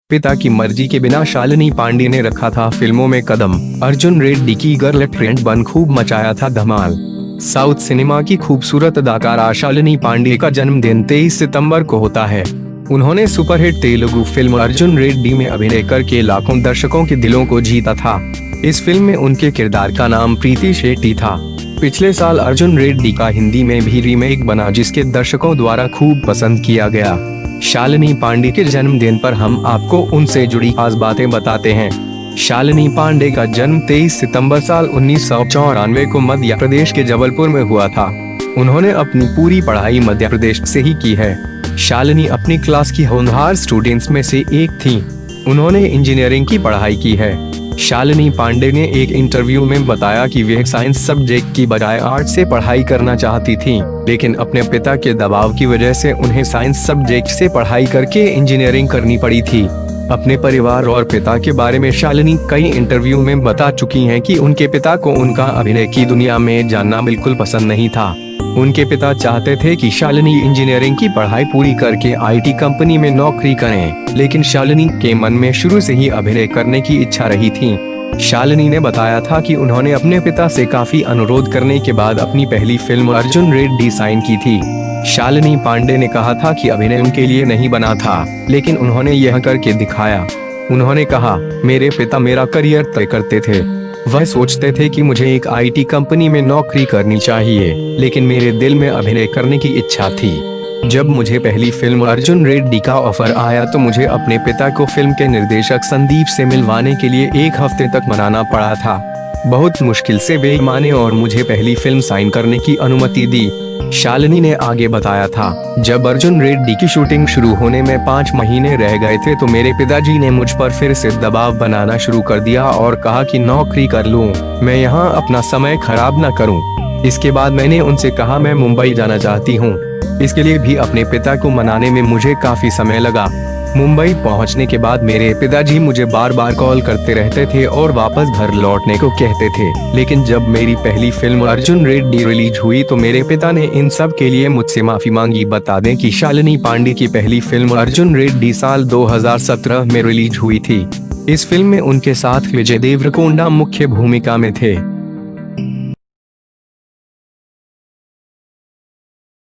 पिता की मर्जी के बिना शालिनी पांडे ने रखा था फिल्मों में कदम। अर्जुन रेड्डी की गर्ल फ्रेंड बन खूब मचाया था धमाल। साउथ सिनेमा की खूबसूरत अदाकारा शालिनी पांडे का जन्मदिन 23 सितंबर को होता है। उन्होंने सुपरहिट तेलुगु फिल्म अर्जुन रेड्डी में अभिनय करके लाखों दर्शकों के दिलों को जीता था। इस फिल्म में उनके किरदार का नाम प्रीति शेट्टी था। पिछले साल अर्जुन रेड्डी का हिंदी में भी रीमेक बना, जिसके दर्शकों द्वारा खूब पसंद किया गया। शालिनी पांडे के जन्मदिन पर हम आपको उनसे जुड़ी खास बातें बताते हैं। शालिनी पांडे का जन्म 23 सितंबर साल 1994 को मध्य प्रदेश के जबलपुर में हुआ था। उन्होंने अपनी पूरी पढ़ाई मध्य प्रदेश से ही की है। शालिनी अपनी क्लास की होनहार स्टूडेंट्स में से एक थी। उन्होंने इंजीनियरिंग की पढ़ाई की है। शालिनी पांडे ने एक इंटरव्यू में बताया कि वह साइंस सब्जेक्ट की बजाय आर्ट से पढ़ाई करना चाहती थी, लेकिन अपने पिता के दबाव की वजह से उन्हें साइंस सब्जेक्ट से पढ़ाई करके इंजीनियरिंग करनी पड़ी थी। अपने परिवार और पिता के बारे में शालिनी कई इंटरव्यू में बता चुकी हैं कि उनके पिता को उनका अभिनय की दुनिया में जानना बिल्कुल पसंद नहीं था। उनके पिता चाहते थे कि शालिनी इंजीनियरिंग की पढ़ाई पूरी करके आईटी कंपनी में नौकरी करें, लेकिन शालिनी के मन में शुरू से ही अभिनय करने की इच्छा रही थी। शालिनी ने बताया था कि उन्होंने अपने पिता से काफी अनुरोध करने के बाद अपनी पहली फिल्म अर्जुन रेड्डी साइन की थी। शालिनी पांडे ने कहा था कि अभिनय उनके लिए नहीं बना था, लेकिन उन्होंने यह करके दिखाया। उन्होंने कहा, मेरे पिता मेरा करियर तय करते थे। वह सोचते थे कि मुझे एक आईटी कंपनी में नौकरी करनी चाहिए, लेकिन मेरे दिल में अभिनय करने की इच्छा थी। जब मुझे पहली फिल्म अर्जुन रेड्डी का ऑफर आया तो मुझे अपने पिता को फिल्म के निर्देशक संदीप से मिलवाने के लिए 1 हफ्ते तक मनाना पड़ा था। बहुत मुश्किल से वे माने और मुझे पहली फिल्म साइन करने की अनुमति दी। शालिनी ने आगे बताया था, जब अर्जुन रेड्डी की शूटिंग शुरू होने में 5 महीने रह गए थे तो मेरे पिताजी ने मुझ पर फिर से दबाव बनाना शुरू कर दिया और कहा कि नौकरी कर लूं, मैं यहाँ अपना समय खराब न करूं। इसके बाद मैंने उनसे कहा मैं मुंबई जाना चाहती हूँ। इसके लिए भी अपने पिता को मनाने में मुझे काफी समय लगा। मुंबई पहुंचने के बाद मेरे पिताजी मुझे बार बार कॉल करते रहते थे और वापस घर लौटने को कहते थे, लेकिन जब मेरी पहली फिल्म अर्जुन रेड्डी रिलीज हुई तो मेरे पिता ने इन सब के लिए मुझसे माफी मांगी। बता दें कि शालिनी पांडे की पहली फिल्म अर्जुन रेड्डी साल 2017 में रिलीज हुई थी। इस फिल्म में उनके साथ विजय देवरकोंडा मुख्य भूमिका में थे।